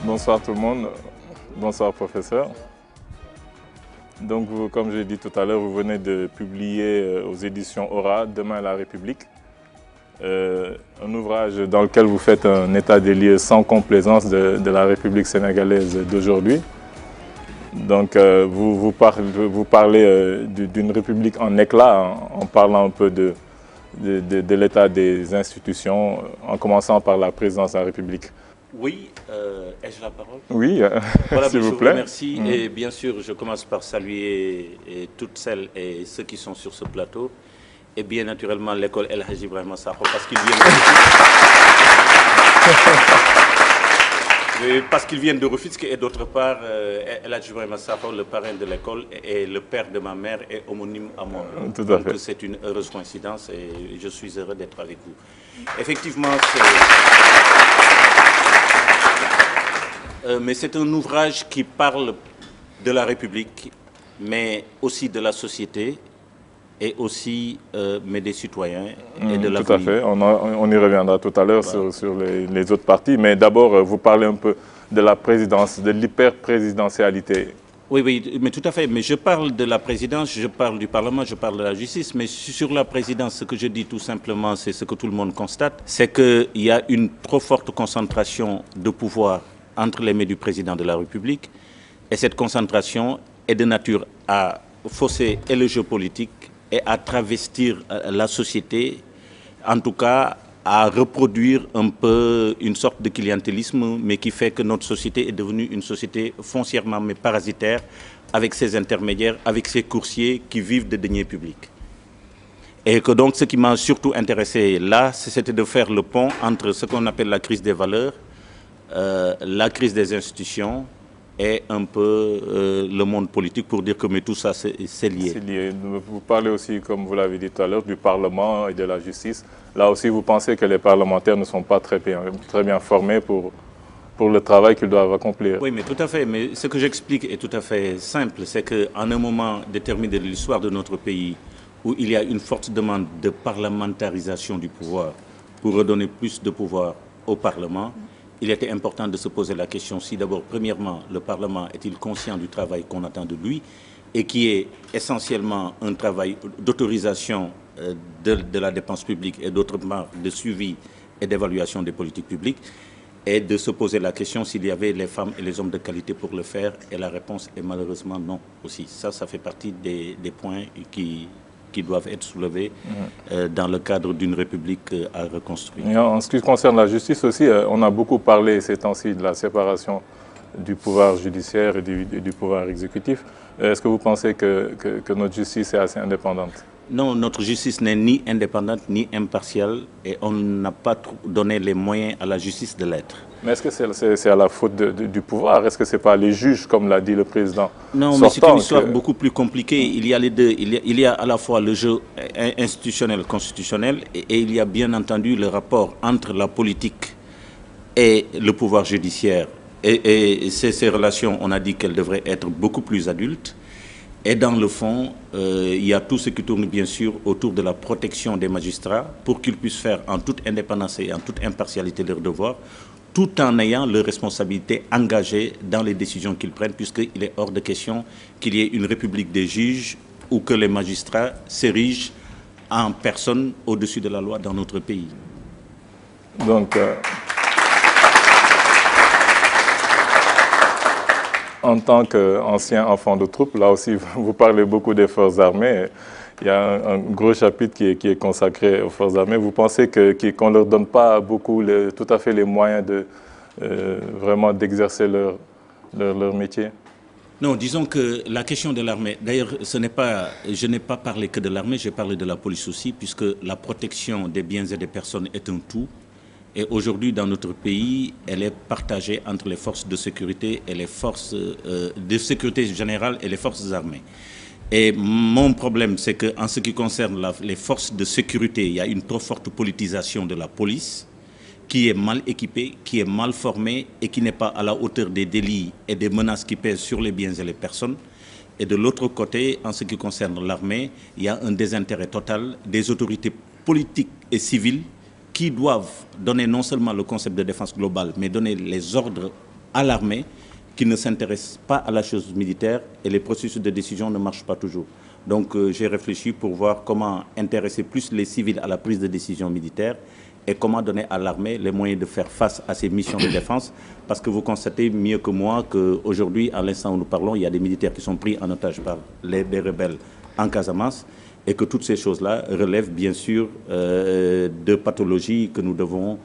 Bonsoir tout le monde, bonsoir professeur. Donc comme j'ai dit tout à l'heure, vous venez de publier aux éditions Aura, Demain la République, un ouvrage dans lequel vous faites un état des lieux sans complaisance de la République sénégalaise d'aujourd'hui. Donc vous parlez d'une république en éclat en parlant un peu de l'état des institutions, en commençant par la présidence de la République. Oui, ai-je la parole? Oui, voilà, s'il vous je plaît. vous remercie. Et bien sûr, je commence par saluer toutes celles et ceux qui sont sur ce plateau. Et bien naturellement, l'école El Hadji Ibrahima Sakho, parce qu'ils viennent de Rufisque et d'autre part, El Hadji Ibrahima Sakho, le parrain de l'école, et le père de ma mère est homonyme à moi. Tout à fait. Donc c'est une heureuse coïncidence et je suis heureux d'être avec vous. Effectivement, mais c'est un ouvrage qui parle de la République, mais aussi de la société, et aussi mais des citoyens et de l'avenir. Tout à fait, on y reviendra tout à l'heure sur les autres parties, mais d'abord vous parlez un peu de la présidence, de l'hyper-présidentialité. Oui, oui, mais tout à fait. Mais je parle de la présidence, je parle du Parlement, je parle de la justice. Mais sur la présidence, ce que je dis tout simplement, c'est ce que tout le monde constate, c'est qu'il y a une trop forte concentration de pouvoir entre les mains du président de la République. Et cette concentration est de nature à fausser et le jeu politique et à travestir la société, en tout cas à reproduire un peu une sorte de clientélisme, mais qui fait que notre société est devenue une société foncièrement mais parasitaire, avec ses intermédiaires, avec ses coursiers qui vivent des deniers publics. Et que donc ce qui m'a surtout intéressé là, c'était de faire le pont entre ce qu'on appelle la crise des valeurs, la crise des institutions, et un peu le monde politique pour dire que mais tout ça c'est lié. C'est lié. Vous parlez aussi, comme vous l'avez dit tout à l'heure, du Parlement et de la justice. Là aussi, vous pensez que les parlementaires ne sont pas très bien formés pour le travail qu'ils doivent accomplir. Oui, mais tout à fait. Mais ce que j'explique est tout à fait simple. C'est qu'en un moment déterminé de l'histoire de notre pays, où il y a une forte demande de parlementarisation du pouvoir pour redonner plus de pouvoir au Parlement, il était important de se poser la question si d'abord, premièrement, le Parlement est-il conscient du travail qu'on attend de lui et qui est essentiellement un travail d'autorisation de la dépense publique et d'autre part de suivi et d'évaluation des politiques publiques, et de se poser la question s'il y avait les femmes et les hommes de qualité pour le faire, et la réponse est malheureusement non aussi. Ça fait partie des points qui doivent être soulevés dans le cadre d'une république à reconstruire. Et en ce qui concerne la justice aussi, on a beaucoup parlé ces temps-ci de la séparation du pouvoir judiciaire et du pouvoir exécutif. Est-ce que vous pensez que notre justice est assez indépendante? Non, notre justice n'est ni indépendante ni impartiale et on n'a pas donné les moyens à la justice de l'être. Mais est-ce que c'est à la faute du pouvoir? Est-ce que ce n'est pas les juges, comme l'a dit le président? Non, mais c'est une histoire beaucoup plus compliquée. Il y a les deux. Il y a à la fois le jeu institutionnel, constitutionnel, et il y a bien entendu le rapport entre la politique et le pouvoir judiciaire. Et ces relations, on a dit qu'elles devraient être beaucoup plus adultes. Et dans le fond, il y a tout ce qui tourne bien sûr autour de la protection des magistrats pour qu'ils puissent faire en toute indépendance et en toute impartialité leurs devoirs, tout en ayant leurs responsabilités engagées dans les décisions qu'ils prennent, puisqu'il est hors de question qu'il y ait une république des juges ou que les magistrats s'érigent en personne au-dessus de la loi dans notre pays. Donc, en tant qu'ancien enfant de troupe, là aussi, vous parlez beaucoup des forces armées. Il y a un gros chapitre qui est consacré aux forces armées. Vous pensez qu'on ne leur donne pas tout à fait les moyens vraiment d'exercer leur métier? Non, disons que la question de l'armée, d'ailleurs, je n'ai pas parlé que de l'armée, j'ai parlé de la police aussi, puisque la protection des biens et des personnes est un tout. Et aujourd'hui, dans notre pays, elle est partagée entre les forces de sécurité et les forces de sécurité générale et les forces armées. Et mon problème, c'est qu'en ce qui concerne les forces de sécurité, il y a une trop forte politisation de la police qui est mal équipée, qui est mal formée et qui n'est pas à la hauteur des délits et des menaces qui pèsent sur les biens et les personnes. Et de l'autre côté, en ce qui concerne l'armée, il y a un désintérêt total des autorités politiques et civiles qui doivent donner non seulement le concept de défense globale, mais donner les ordres à l'armée qui ne s'intéressent pas à la chose militaire et les processus de décision ne marchent pas toujours. Donc j'ai réfléchi pour voir comment intéresser plus les civils à la prise de décision militaire et comment donner à l'armée les moyens de faire face à ces missions de défense. Parce que vous constatez mieux que moi qu'aujourd'hui, à l'instant où nous parlons, il y a des militaires qui sont pris en otage par les rebelles en Casamance et que toutes ces choses-là relèvent bien sûr de pathologies que nous devons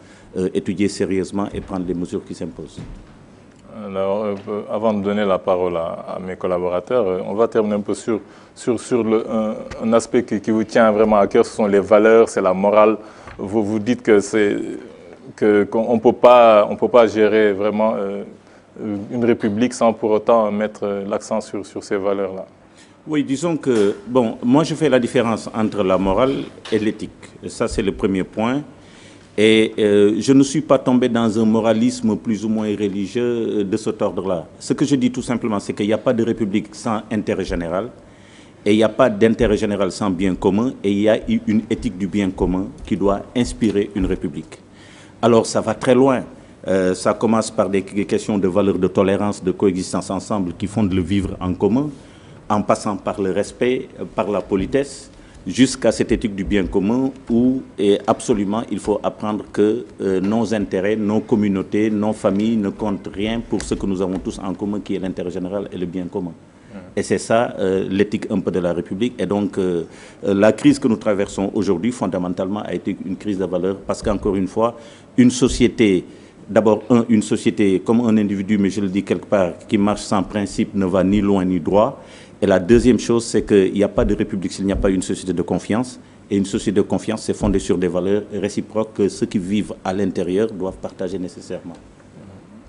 étudier sérieusement et prendre les mesures qui s'imposent. Alors, avant de donner la parole à mes collaborateurs, on va terminer un peu sur un aspect qui vous tient vraiment à cœur, ce sont les valeurs, c'est la morale. Vous dites qu'on ne peut pas gérer vraiment une république sans pour autant mettre l'accent sur ces valeurs-là. Oui, disons que, bon, moi je fais la différence entre la morale et l'éthique. Ça, c'est le premier point. Et je ne suis pas tombé dans un moralisme plus ou moins religieux de cet ordre-là. Ce que je dis tout simplement, c'est qu'il n'y a pas de république sans intérêt général, et il n'y a pas d'intérêt général sans bien commun, et il y a une éthique du bien commun qui doit inspirer une république. Alors ça va très loin. Ça commence par des questions de valeurs de tolérance, de coexistence ensemble qui fondent le vivre en commun, en passant par le respect, par la politesse, jusqu'à cette éthique du bien commun où absolument il faut apprendre que nos intérêts, nos communautés, nos familles ne comptent rien pour ce que nous avons tous en commun qui est l'intérêt général et le bien commun. Et c'est ça l'éthique un peu de la République. Et donc la crise que nous traversons aujourd'hui fondamentalement a été une crise de valeurs parce qu'encore une fois, une société, d'abord une société comme un individu, mais je le dis quelque part, qui marche sans principe ne va ni loin ni droit. Et la deuxième chose, c'est qu'il n'y a pas de république s'il n'y a pas une société de confiance. Et une société de confiance, c'est fondée sur des valeurs réciproques que ceux qui vivent à l'intérieur doivent partager nécessairement.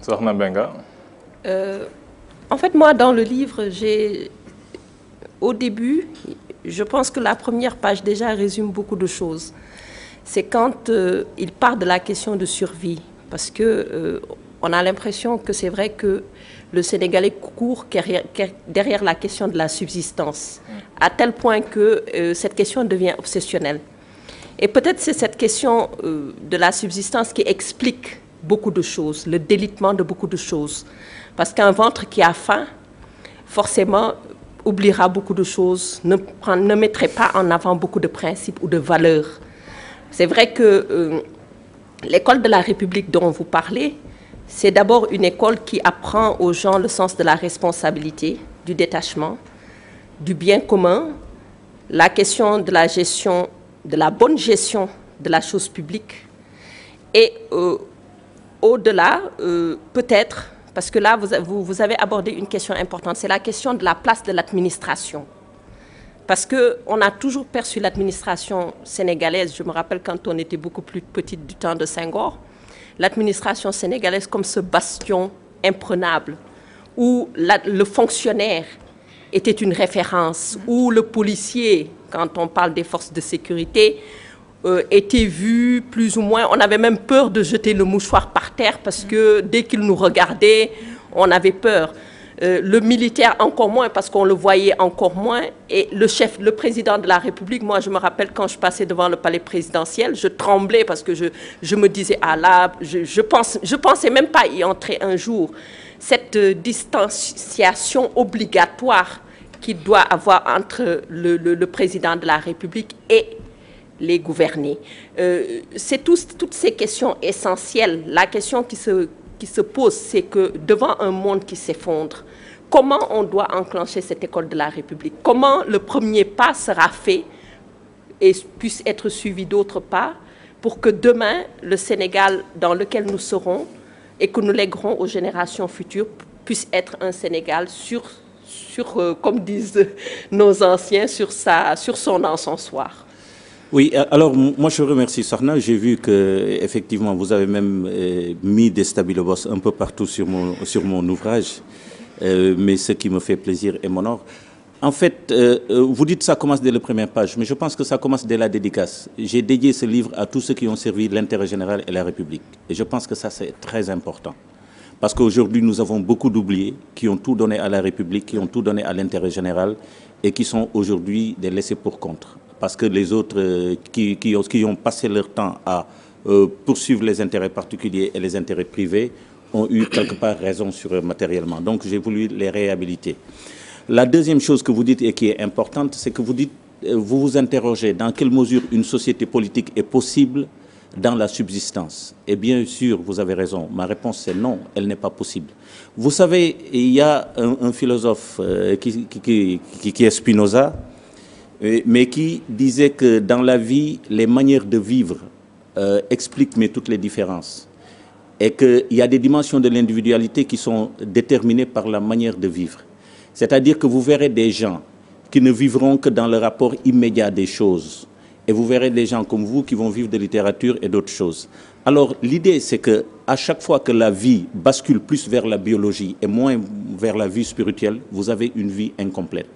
Sokhna Mbengue. En fait, moi, dans le livre, au début, je pense que la première page déjà résume beaucoup de choses. C'est quand il part de la question de survie. Parce que on a l'impression que c'est vrai que le Sénégalais court derrière la question de la subsistance, à tel point que cette question devient obsessionnelle. Et peut-être c'est cette question de la subsistance qui explique beaucoup de choses, le délitement de beaucoup de choses. Parce qu'un ventre qui a faim, forcément, oubliera beaucoup de choses, ne mettrait pas en avant beaucoup de principes ou de valeurs. C'est vrai que l'école de la République dont vous parlez, c'est d'abord une école qui apprend aux gens le sens de la responsabilité, du détachement, du bien commun, la question de la gestion, de la bonne gestion de la chose publique. Et au-delà, peut-être, parce que là, vous avez abordé une question importante, c'est la question de la place de l'administration. Parce qu'on a toujours perçu l'administration sénégalaise, je me rappelle quand on était beaucoup plus petite du temps de Senghor, l'administration sénégalaise comme ce bastion imprenable, où le fonctionnaire était une référence, où le policier, quand on parle des forces de sécurité, était vu plus ou moins, on avait même peur de jeter le mouchoir par terre parce que dès qu'il nous regardait, on avait peur. Le militaire encore moins parce qu'on le voyait encore moins. Et le président de la République, moi je me rappelle quand je passais devant le palais présidentiel, je tremblais parce que je me disais, ah là, je pensais même pas y entrer un jour. Cette distanciation obligatoire qu'il doit avoir entre le président de la République et les gouvernés. C'est toutes ces questions essentielles. La question qui se pose, c'est que devant un monde qui s'effondre, comment on doit enclencher cette école de la République? Comment le premier pas sera fait et puisse être suivi d'autres pas pour que demain, le Sénégal dans lequel nous serons et que nous léguerons aux générations futures puisse être un Sénégal comme disent nos anciens, sur son encensoir. Oui, alors moi je remercie Sokhna. J'ai vu que effectivement vous avez même mis des stabilos un peu partout sur mon ouvrage, mais ce qui me fait plaisir et m'honore. En fait, vous dites que ça commence dès la première page, mais je pense que ça commence dès la dédicace. J'ai dédié ce livre à tous ceux qui ont servi l'intérêt général et la République. Et je pense que ça c'est très important. Parce qu'aujourd'hui nous avons beaucoup d'oubliés qui ont tout donné à la République, qui ont tout donné à l'intérêt général et qui sont aujourd'hui des laissés pour compte. Parce que les autres qui ont passé leur temps à poursuivre les intérêts particuliers et les intérêts privés ont eu quelque part raison sur eux matériellement. Donc j'ai voulu les réhabiliter. La deuxième chose que vous dites et qui est importante, c'est que vous vous interrogez dans quelle mesure une société politique est possible dans la subsistance. Et bien sûr, vous avez raison. Ma réponse, c'est non, elle n'est pas possible. Vous savez, il y a un philosophe qui est Spinoza, mais qui disait que dans la vie, les manières de vivre expliquent mais toutes les différences. Et qu'il y a des dimensions de l'individualité qui sont déterminées par la manière de vivre. C'est-à-dire que vous verrez des gens qui ne vivront que dans le rapport immédiat des choses. Et vous verrez des gens comme vous qui vont vivre de littérature et d'autres choses. Alors l'idée, c'est qu'à chaque fois que la vie bascule plus vers la biologie et moins vers la vie spirituelle, vous avez une vie incomplète.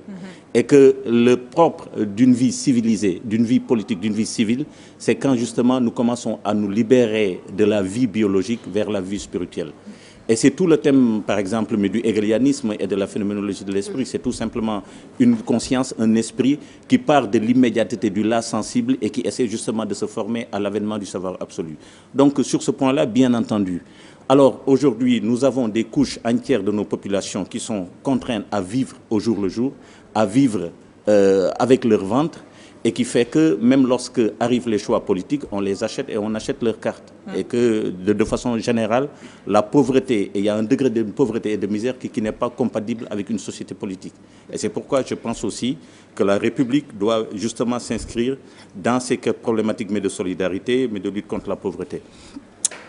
Et que le propre d'une vie civilisée, d'une vie politique, d'une vie civile, c'est quand justement nous commençons à nous libérer de la vie biologique vers la vie spirituelle. Et c'est tout le thème, par exemple, du hegelianisme et de la phénoménologie de l'esprit. C'est tout simplement une conscience, un esprit qui part de l'immédiateté du là sensible et qui essaie justement de se former à l'avènement du savoir absolu. Donc sur ce point-là, bien entendu. Alors aujourd'hui, nous avons des couches entières de nos populations qui sont contraintes à vivre au jour le jour, à vivre avec leur ventre, et qui fait que même lorsque arrivent les choix politiques, on les achète et on achète leurs cartes. Et que de façon générale, la pauvreté, et il y a un degré de pauvreté et de misère qui n'est pas compatible avec une société politique. Et c'est pourquoi je pense aussi que la République doit justement s'inscrire dans ces problématiques, mais de solidarité, mais de lutte contre la pauvreté.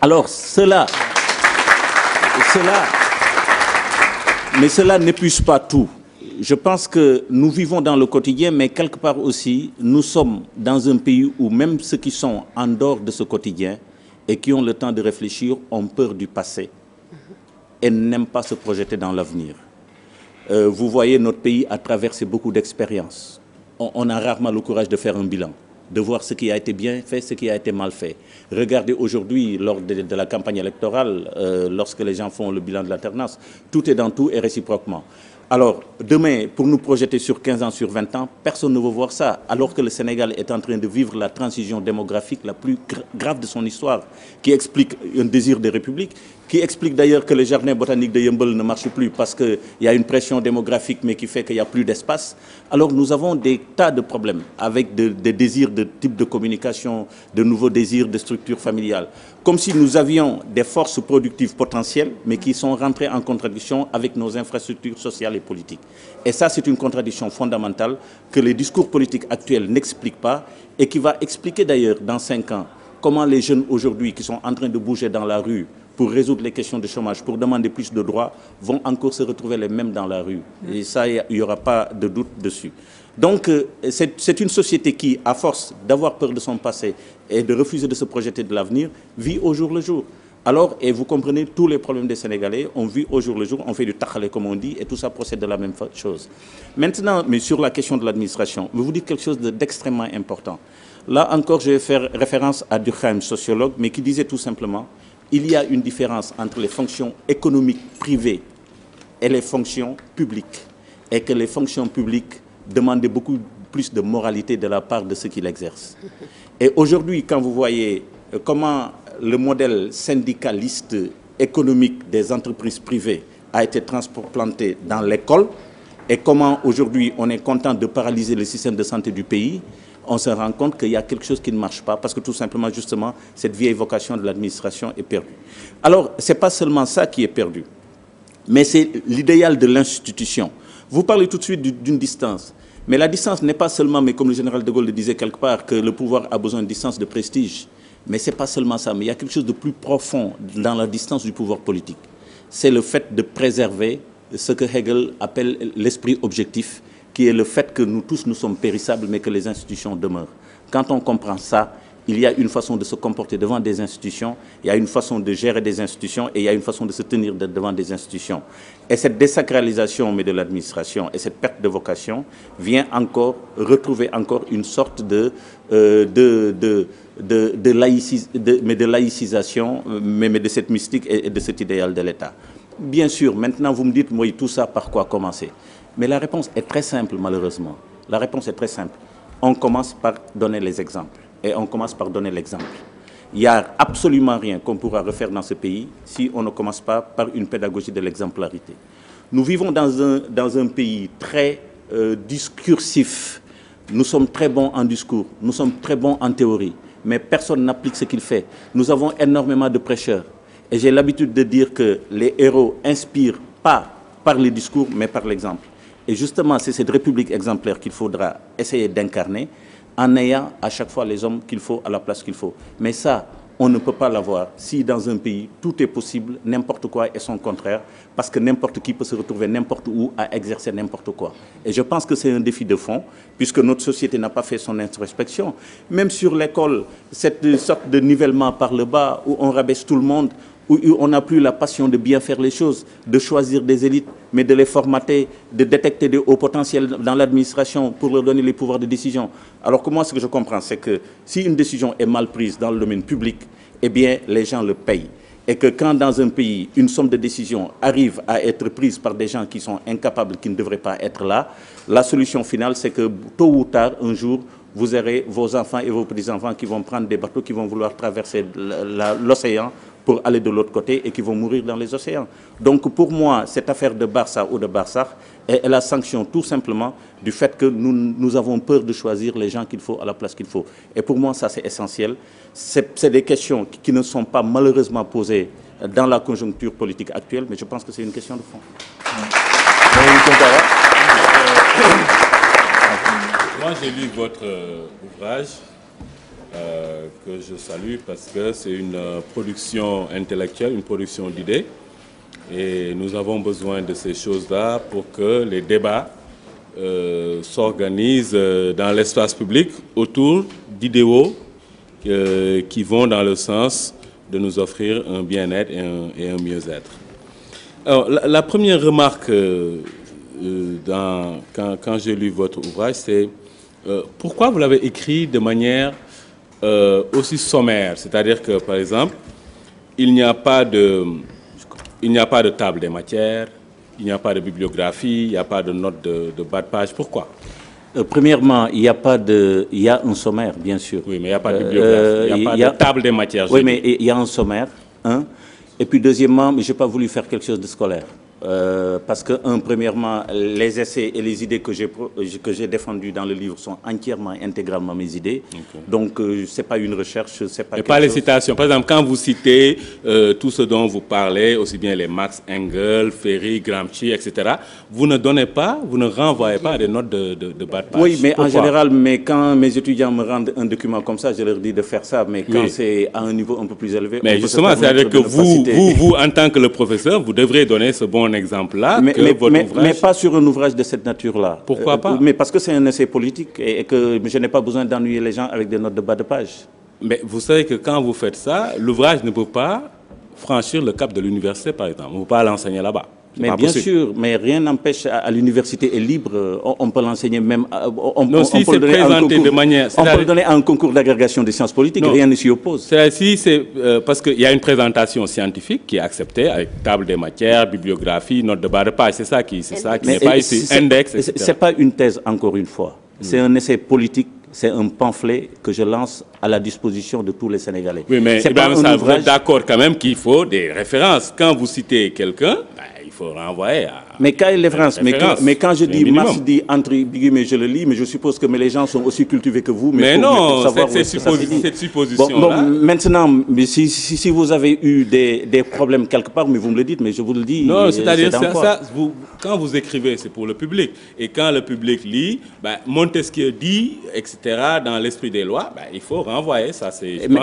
Alors cela n'épuise pas tout. Je pense que nous vivons dans le quotidien, mais quelque part aussi, nous sommes dans un pays où même ceux qui sont en dehors de ce quotidien et qui ont le temps de réfléchir ont peur du passé et n'aiment pas se projeter dans l'avenir. Vous voyez, notre pays a traversé beaucoup d'expériences. On a rarement le courage de faire un bilan, de voir ce qui a été bien fait, ce qui a été mal fait. Regardez aujourd'hui, lors de la campagne électorale, lorsque les gens font le bilan de l'alternance, tout est dans tout et réciproquement. Alors, demain, pour nous projeter sur 15 ans, sur 20 ans, personne ne veut voir ça, alors que le Sénégal est en train de vivre la transition démographique la plus grave de son histoire, qui explique un désir de république, qui explique d'ailleurs que les jardins botaniques de Yeumbeul ne marchent plus parce qu'il y a une pression démographique, mais qui fait qu'il n'y a plus d'espace. Alors, nous avons des tas de problèmes avec des désirs de type de communication, de nouveaux désirs de structure familiale. Comme si nous avions des forces productives potentielles, mais qui sont rentrées en contradiction avec nos infrastructures sociales et politiques. Et ça, c'est une contradiction fondamentale que les discours politiques actuels n'expliquent pas et qui va expliquer d'ailleurs dans 5 ans comment les jeunes aujourd'hui qui sont en train de bouger dans la rue pour résoudre les questions de chômage, pour demander plus de droits, vont encore se retrouver les mêmes dans la rue. Et ça, il n'y aura pas de doute dessus. Donc, c'est une société qui, à force d'avoir peur de son passé et de refuser de se projeter de l'avenir, vit au jour le jour. Alors, et vous comprenez, tous les problèmes des Sénégalais, on vit au jour le jour, on fait du takhalé comme on dit, et tout ça procède de la même chose. Maintenant, mais sur la question de l'administration, je vais vous dire quelque chose d'extrêmement important. Là encore, je vais faire référence à Durkheim, sociologue, mais qui disait tout simplement, il y a une différence entre les fonctions économiques privées et les fonctions publiques, et que les fonctions publiques demandent beaucoup plus de moralité de la part de ceux qui l'exercent. Et aujourd'hui, quand vous voyez comment le modèle syndicaliste économique des entreprises privées a été transplanté dans l'école, et comment aujourd'hui on est content de paralyser le système de santé du pays, on se rend compte qu'il y a quelque chose qui ne marche pas parce que tout simplement, justement, cette vieille vocation de l'administration est perdue. Alors, ce n'est pas seulement ça qui est perdu, mais c'est l'idéal de l'institution. Vous parlez tout de suite d'une distance, mais la distance n'est pas seulement, mais comme le général de Gaulle le disait quelque part, que le pouvoir a besoin de distance de prestige. Mais ce n'est pas seulement ça, mais il y a quelque chose de plus profond dans la distance du pouvoir politique. C'est le fait de préserver ce que Hegel appelle l'esprit objectif, qui est le fait que nous tous, nous sommes périssables, mais que les institutions demeurent. Quand on comprend ça, il y a une façon de se comporter devant des institutions, il y a une façon de gérer des institutions et il y a une façon de se tenir devant des institutions. Et cette désacralisation de l'administration et cette perte de vocation vient encore retrouver encore une sorte de laïcisation, mais de cette mystique et de cet idéal de l'État. Bien sûr, maintenant vous me dites, moi, tout ça, par quoi commencer? Mais la réponse est très simple, malheureusement. La réponse est très simple. On commence par donner les exemples. Et on commence par donner l'exemple. Il n'y a absolument rien qu'on pourra refaire dans ce pays si on ne commence pas par une pédagogie de l'exemplarité. Nous vivons dans un pays très discursif. Nous sommes très bons en discours, nous sommes très bons en théorie, mais personne n'applique ce qu'il fait. Nous avons énormément de prêcheurs. Et j'ai l'habitude de dire que les héros inspirent pas par les discours, mais par l'exemple. Et justement, c'est cette république exemplaire qu'il faudra essayer d'incarner en ayant à chaque fois les hommes qu'il faut à la place qu'il faut. Mais ça, on ne peut pas l'avoir si dans un pays, tout est possible, n'importe quoi est son contraire, parce que n'importe qui peut se retrouver n'importe où à exercer n'importe quoi. Et je pense que c'est un défi de fond, puisque notre société n'a pas fait son introspection. Même sur l'école, cette sorte de nivellement par le bas, où on rabaisse tout le monde, où on n'a plus la passion de bien faire les choses, de choisir des élites, mais de les formater, de détecter des hauts potentiels dans l'administration pour leur donner les pouvoirs de décision. Alors que moi, ce que je comprends, c'est que si une décision est mal prise dans le domaine public, eh bien, les gens le payent. Et que quand dans un pays, une somme de décisions arrive à être prise par des gens qui sont incapables, qui ne devraient pas être là, la solution finale, c'est que tôt ou tard, un jour, vous aurez vos enfants et vos petits-enfants qui vont prendre des bateaux, qui vont vouloir traverser l'océan pour aller de l'autre côté et qui vont mourir dans les océans. Donc pour moi, cette affaire de Barça ou de Barsakh est la sanction tout simplement du fait que nous avons peur de choisir les gens qu'il faut à la place qu'il faut. Et pour moi, ça c'est essentiel. C'est des questions qui ne sont pas malheureusement posées dans la conjoncture politique actuelle, mais je pense que c'est une question de fond. Moi, j'ai lu votre ouvrage que je salue parce que c'est une production intellectuelle, une production d'idées. Et nous avons besoin de ces choses-là pour que les débats s'organisent dans l'espace public autour d'idéaux qui vont dans le sens de nous offrir un bien-être et un mieux-être. Alors, la première remarque quand j'ai lu votre ouvrage, c'est pourquoi vous l'avez écrit de manière aussi sommaire, c'est-à-dire que, par exemple, il n'y a pas de table des matières, il n'y a pas de bibliographie, il n'y a pas de notes de bas de page. Pourquoi? Premièrement, il y a un sommaire, bien sûr. Oui, mais il n'y a pas de bibliographie, il n'y a pas de table des matières. Oui, mais il y a un sommaire. Hein? Et puis, deuxièmement, je n'ai pas voulu faire quelque chose de scolaire. Parce que, premièrement, les essais et les idées que j'ai défendues dans le livre sont entièrement, intégralement mes idées. Okay. Donc, ce n'est pas une recherche, c'est pas. Et pas les citations. Par exemple, quand vous citez tout ce dont vous parlez, aussi bien les Marx, Engels, Ferry, Gramsci, etc., vous ne donnez pas, vous ne renvoyez pas à des notes de bas de page. Oui, mais pourquoi? En général, quand mes étudiants me rendent un document comme ça, je leur dis de faire ça. Mais quand c'est à un niveau un peu plus élevé, mais justement, c'est-à-dire que vous, en tant que le professeur, vous devrez donner ce bon exemple-là, mais pas sur un ouvrage de cette nature-là. Pourquoi pas? Mais parce que c'est un essai politique et que je n'ai pas besoin d'ennuyer les gens avec des notes de bas de page. Mais vous savez que quand vous faites ça, l'ouvrage ne peut pas franchir le cap de l'université, par exemple. On ne peut pas l'enseigner là-bas. Mais bien sûr, mais rien n'empêche à l'université est libre. On peut l'enseigner même. On peut le donner à un concours d'agrégation des sciences politiques. Non. Rien ne s'y oppose. C'est parce qu'il y a une présentation scientifique qui est acceptée avec table des matières, bibliographie, note de bas de page. C'est ça qui n'est pas ici. Index, etc. C'est pas une thèse, encore une fois. C'est un essai politique. C'est un pamphlet que je lance à la disposition de tous les Sénégalais. Oui, mais vous êtes d'accord quand même qu'il faut des références. Quand vous citez quelqu'un, il faut renvoyer à... Mais quand il est France, mais quand je dis Marx dit entre guillemets, je le lis, mais je suppose que les gens sont aussi cultivés que vous. Mais non, cette supposition-là... Maintenant, mais si vous avez eu des problèmes quelque part, mais vous me le dites, mais je vous le dis. Non, c'est-à-dire ça, quand vous écrivez, c'est pour le public. Et quand le public lit, Montesquieu dit, etc., dans l'esprit des lois, il faut renvoyer. Ça,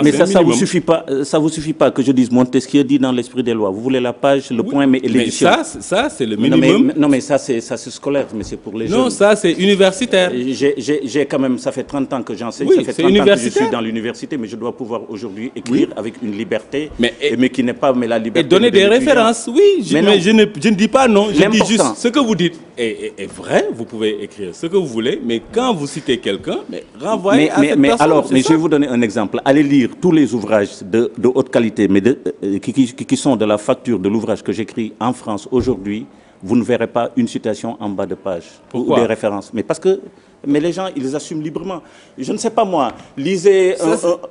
mais ça vous suffit pas. Ça vous suffit pas que je dise Montesquieu dit dans l'esprit des lois. Vous voulez la page, le point, mais l'édition. Ça, c'est le minimum. Non, mais ça, c'est scolaire, mais c'est pour les jeunes. Non, ça, c'est universitaire. J'ai quand même, ça fait 30 ans que j'enseigne, oui, ça fait 30 ans que je suis dans l'université, mais je dois pouvoir aujourd'hui écrire avec une liberté, mais qui n'est pas la liberté. Et donner des références, oui. Mais je ne dis pas non, je dis juste ce que vous dites est vrai, vous pouvez écrire ce que vous voulez, mais quand vous citez quelqu'un, renvoyez à cette personne. Alors, je vais vous donner un exemple. Allez lire tous les ouvrages de haute qualité, mais qui sont de la facture de l'ouvrage que j'écris en France aujourd'hui. vous ne verrez pas une citation en bas de page. Pourquoi? Ou des références. Mais les gens, ils assument librement. Je ne sais pas moi, lisez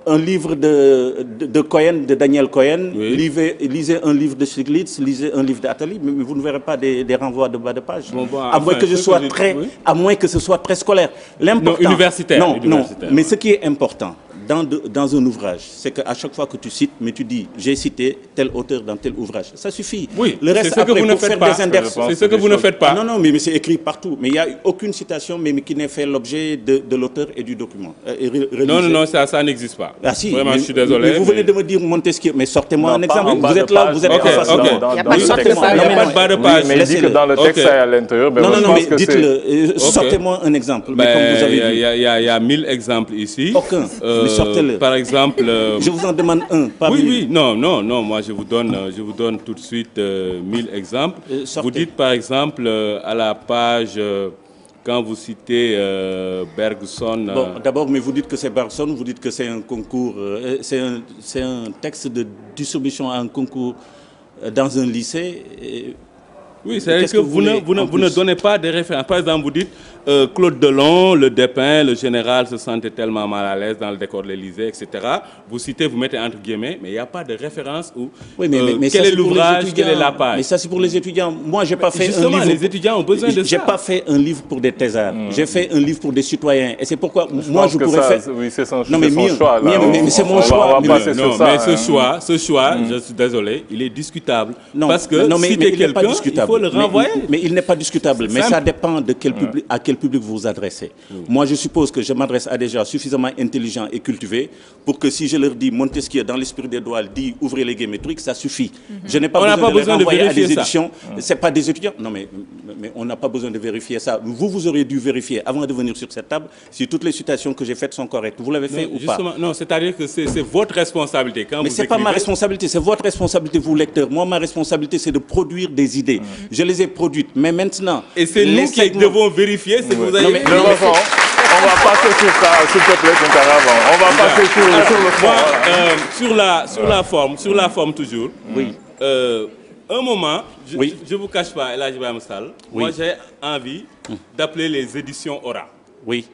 un livre de Cohen, de Daniel Cohen, oui. lisez un livre de Stiglitz, lisez un livre d'Attali, mais vous ne verrez pas des renvois de bas de page. À moins que ce soit très scolaire. Non, universitaire. Non, mais ce qui est important dans un ouvrage, c'est qu'à chaque fois que tu cites, mais tu dis, j'ai cité tel auteur dans tel ouvrage. Ça suffit. Oui, le reste, c'est ce que vous ne faites pas. C'est ce que vous ne faites pas. Non, mais c'est écrit partout. Mais il n'y a aucune citation mais qui n'ait fait l'objet de l'auteur et du document. Non, ça n'existe pas. Ah si, vraiment, je suis désolé. Mais vous venez de me dire Montesquieu, mais sortez-moi un exemple. Vous êtes là, vous êtes en face. Il n'y a pas de bas de page. Mais il dit que dans le texte, à l'intérieur. Non, mais dites-le. Sortez-moi un exemple. Il y a 1000 exemples ici. Aucun. Mais sortez-le. Par exemple... Je vous en demande un. Oui, non, moi je vous donne tout de suite 1000 exemples. Vous dites par exemple à la page, quand vous citez Bergson... Bon, d'abord, mais vous dites que c'est Bergson, vous dites que c'est un concours, c'est un texte de distribution à un concours dans un lycée. Oui, c'est-à-dire que vous ne donnez pas de références. Par exemple, vous dites Claude Delon, le dépeint, le général se sentait tellement mal à l'aise dans le décor de l'Élysée, etc. Vous citez, vous mettez entre guillemets, mais il n'y a pas de référence où mais quel est l'ouvrage, quelle est la page. Mais ça, c'est pour les étudiants. Moi, j'ai pas fait un livre. Les étudiants ont besoin de ça. J'ai pas fait un livre pour des thésards. J'ai fait un livre pour des citoyens. Et c'est pourquoi moi, je pourrais faire. Oui, c'est son choix. Mais c'est mon choix. Non, mais ce choix, je suis désolé, il est discutable. Parce que citer quelqu'un, il faut le renvoyer. Mais il n'est pas discutable. Mais ça dépend de quel public, à quel public vous vous adressez. Moi, je suppose que je m'adresse à des gens suffisamment intelligents et cultivés pour que si je leur dis Montesquieu dans l'esprit des doigts dit ouvrez les guillemets trucs, ça suffit. Je n'ai pas besoin de renvoyer à des éditions. C'est pas des étudiants. Non, mais on n'a pas besoin de vérifier ça. Vous auriez dû vérifier avant de venir sur cette table si toutes les citations que j'ai faites sont correctes. Vous l'avez fait ou pas? Non, c'est-à-dire que c'est votre responsabilité. Mais ce n'est pas ma responsabilité, c'est votre responsabilité, vous lecteurs. Moi, ma responsabilité, c'est de produire des idées. Je les ai produites, mais maintenant... Et c'est nous qui devons vérifier si vous avez... On va passer sur ça, s'il te plaît, on va passer sur le fond. Sur la forme toujours. Oui. Un moment, je ne vous cache pas, El Hadji Ibrahima Sall, moi j'ai envie d'appeler les éditions Aura. Oui.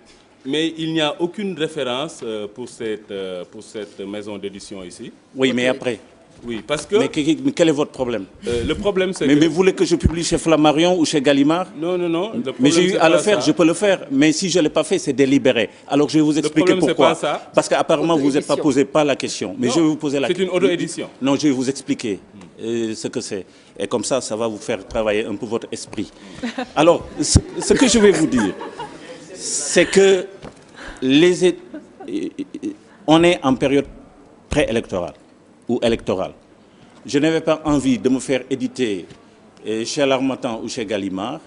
Mais il n'y a aucune référence pour cette maison d'édition ici. Oui, mais après. Oui, parce que... Mais quel est votre problème? Le problème, c'est que... Mais vous voulez que je publie chez Flammarion ou chez Gallimard? Non. Mais j'ai eu à le faire, je peux le faire. Mais si je ne l'ai pas fait, c'est délibéré. Alors je vais vous expliquer pourquoi. C'est pas ça. Parce qu'apparemment, vous n'êtes pas posé pas la question. Mais je vais vous poser la question. C'est une auto-édition. Non, je vais vous expliquer ce que c'est. Et comme ça va vous faire travailler un peu votre esprit. Alors, ce que je vais vous dire, c'est que on est en période préélectorale ou électorale. Je n'avais pas envie de me faire éditer chez l'Harmattan ou chez Gallimard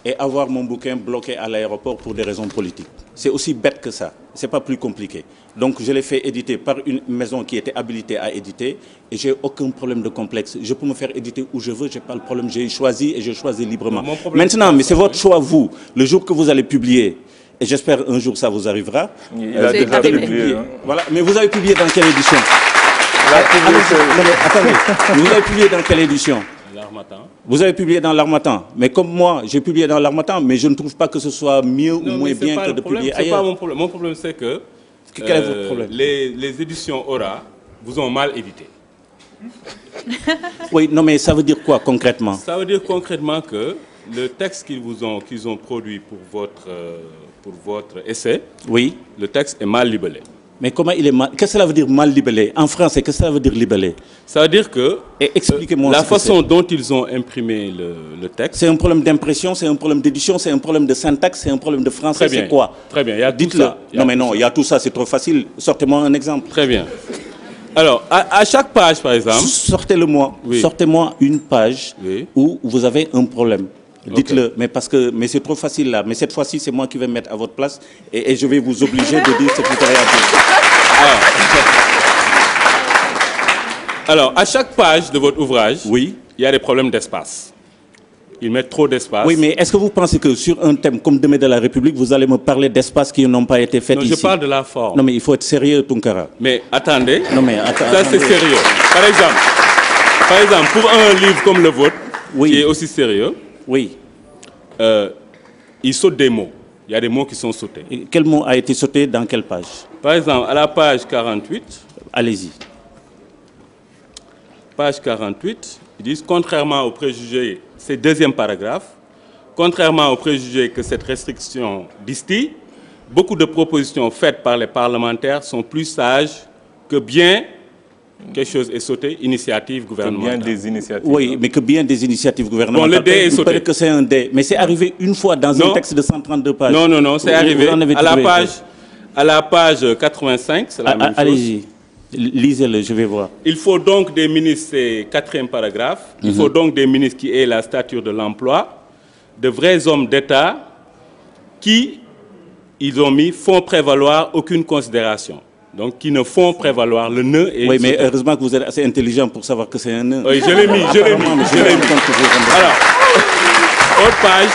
et avoir mon bouquin bloqué à l'aéroport pour des raisons politiques. C'est aussi bête que ça. C'est pas plus compliqué. Donc je l'ai fait éditer par une maison qui était habilitée à éditer et j'ai aucun problème de complexe. Je peux me faire éditer où je veux, j'ai pas le problème. J'ai choisi et je choisis librement. Maintenant, mais c'est votre choix, vous. Le jour que vous allez publier, et j'espère un jour ça vous arrivera. Il a déjà publié. Voilà. Mais vous avez publié dans quelle édition? Attendez, vous avez publié dans quelle édition? L'Harmattan. Vous avez publié dans l'Harmattan. Mais comme moi, j'ai publié dans l'Harmattan, mais je ne trouve pas que ce soit mieux ou moins bien que de publier ailleurs. C'est pas mon problème. Mon problème, c'est que quel est votre problème? Les éditions Aura vous ont mal édité. Oui, non, mais ça veut dire quoi concrètement? Ça veut dire concrètement que le texte qu'ils ont produit pour votre essai, oui, le texte est mal libellé. Mais comment il est mal? Qu'est-ce que ça veut dire mal libellé? En français, qu'est-ce que ça veut dire libellé? Ça veut dire que expliquez-moi la façon dont ils ont imprimé le texte. C'est un problème d'impression, c'est un problème d'édition, c'est un problème de syntaxe, c'est un problème de français, c'est quoi? Très bien, il y a tout ça. Non, mais non, il y a tout ça, c'est trop facile. Sortez-moi un exemple. Très bien. Alors, à chaque page, par exemple... Sortez-le-moi. Oui. Sortez-moi une page où vous avez un problème. Dites-le, mais c'est trop facile là. Mais cette fois-ci, c'est moi qui vais me mettre à votre place et je vais vous obliger de dire ce que vous avez à dire. Alors, à chaque page de votre ouvrage, il y a des problèmes d'espace. Ils mettent trop d'espace. Oui, mais est-ce que vous pensez que sur un thème comme Demain de la République, vous allez me parler d'espaces qui n'ont pas été faits ici? Non, je parle de la forme. Non, mais il faut être sérieux, Tunkara. Mais attendez. Non, mais ça, c'est sérieux. Par exemple, pour un livre comme le vôtre, qui est aussi sérieux, Oui. Il saute des mots. Il y a des mots qui sont sautés. Et quel mot a été sauté dans quelle page? Par exemple, à la page 48, allez-y. Page 48, ils disent, contrairement aux préjugés, c'est deuxième paragraphe, contrairement aux préjugés que cette restriction distille, beaucoup de propositions faites par les parlementaires sont plus sages que bien, quelque chose est sauté, initiative gouvernementale. Que bien des initiatives. Oui, mais que bien des initiatives gouvernementales. Bon, le dé est sauté. Il paraît que c'est un dé, mais c'est arrivé une fois dans un texte de 132 pages. Non, non, non, c'est arrivé à la page 85, c'est la même chose. Allez-y, lisez-le, je vais voir. Il faut donc des ministres, c'est quatrième paragraphe, il faut donc des ministres qui aient la stature de l'emploi, de vrais hommes d'État qui, ils ont mis, font prévaloir aucune considération. Donc, qui ne font prévaloir le nœud. Et oui, mais heureusement que vous êtes assez intelligent pour savoir que c'est un nœud. Oui, je l'ai mis. Alors, autre page,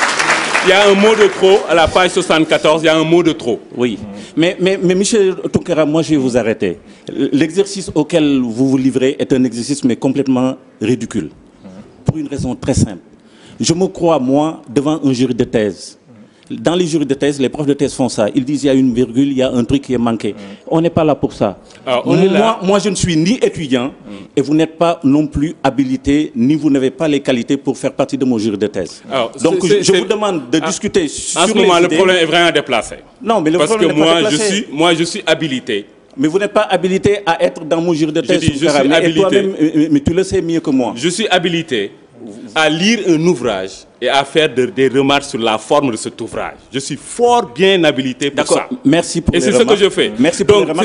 il y a un mot de trop. À la page 74, il y a un mot de trop. Oui, mais M. Tounkara, moi je vais vous arrêter. L'exercice auquel vous vous livrez est un exercice mais complètement ridicule. Pour une raison très simple. Je me crois, moi, devant un jury de thèse. Dans les jurys de thèse, les profs de thèse font ça. Ils disent il y a une virgule, il y a un truc qui est manqué. On n'est pas là pour ça. Alors, moi, je ne suis ni étudiant et vous n'êtes pas non plus habilité, ni vous n'avez pas les qualités pour faire partie de mon jury de thèse. Alors, donc, je vous demande de discuter sur en ce moment, le problème est vraiment déplacé. Non, mais le problème n'est pas déplacé. Moi, je suis habilité. Mais vous n'êtes pas habilité à être dans mon jury de thèse. Je suis habilité. Mais tu le sais mieux que moi. Je suis habilité à lire un ouvrage et à faire des remarques sur la forme de cet ouvrage. Je suis fort bien habilité pour ça. Merci pour les remarques. Et c'est ce que je fais. Merci pour donc,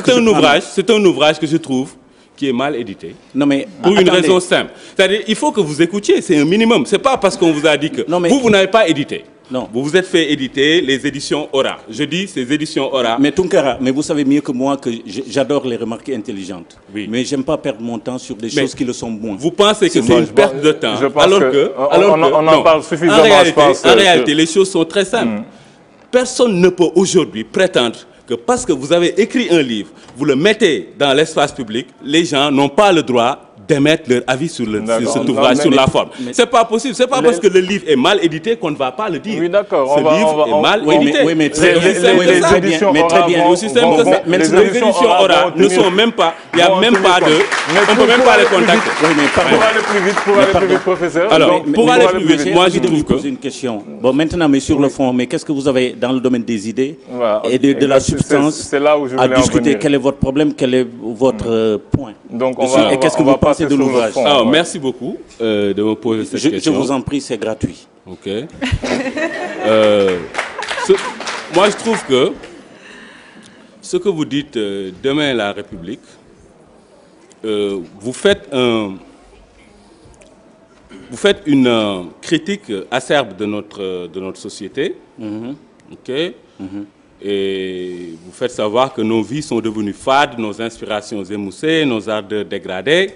c'est un ouvrage que je trouve qui est mal édité. Non, mais pour une raison simple. C'est-à-dire, il faut que vous écoutiez, c'est un minimum. Ce n'est pas parce qu'on vous a dit que vous n'avez pas édité. Non. Vous vous êtes fait éditer les éditions Aura. Je dis ces éditions Aura. Mais Tounkara, mais vous savez mieux que moi que j'adore les remarques intelligentes. Oui. Mais j'aime pas perdre mon temps sur des choses qui le sont moins. Vous pensez que c'est une perte de temps. On en parle suffisamment, je pense. En réalité, les choses sont très simples. Personne ne peut aujourd'hui prétendre que parce que vous avez écrit un livre, vous le mettez dans l'espace public, les gens n'ont pas le droit d'émettre leur avis sur cet ouvrage, sur la forme. C'est pas possible. C'est pas parce que le livre est mal édité qu'on ne va pas le dire. Oui, d'accord. Ce livre est mal édité. Oui, mais très bien. Aussi simple que ça. Les éditions Aura ne sont même pas. Il n'y a même pas de. On ne peut même pas les contacter. Pour aller plus vite, professeur. Alors, pour aller plus vite, moi je trouve que. Poser une question. Bon, maintenant, mais sur le fond, mais qu'est-ce que vous avez dans le domaine des idées et de la substance à discuter? Quel est votre problème? Quel est votre point? Donc, et qu'est-ce que vous pensez de l'ouvrage? Merci beaucoup de me poser cette question. Je vous en prie, c'est gratuit. Ok. Moi, je trouve que ce que vous dites demain la République, vous faites une critique acerbe de notre société. Ok. Et vous faites savoir que nos vies sont devenues fades, nos inspirations émoussées, nos ardeurs dégradées.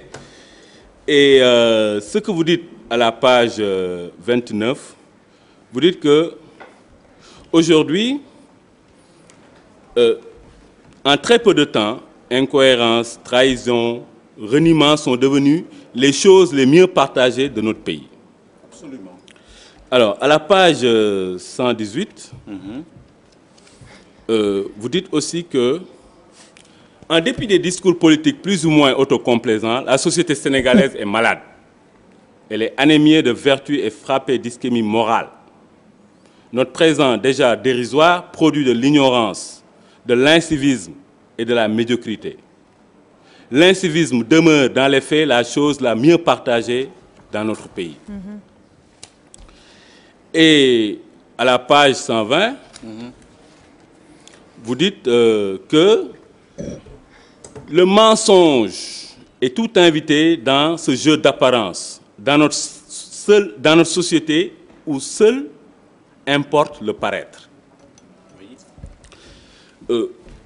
Et ce que vous dites à la page 29, vous dites que aujourd'hui, en très peu de temps, incohérence, trahison, reniement sont devenus les choses les mieux partagées de notre pays. Absolument. Alors, à la page 118, vous dites aussi que, en dépit des discours politiques plus ou moins autocomplaisants, la société sénégalaise est malade. Elle est anémiée de vertu et frappée d'ischémie morale. Notre présent, déjà dérisoire, produit de l'ignorance, de l'incivisme et de la médiocrité. L'incivisme demeure dans les faits la chose la mieux partagée dans notre pays. Et à la page 120, vous dites que le mensonge est tout invité dans ce jeu d'apparence, dans notre société où seul importe le paraître.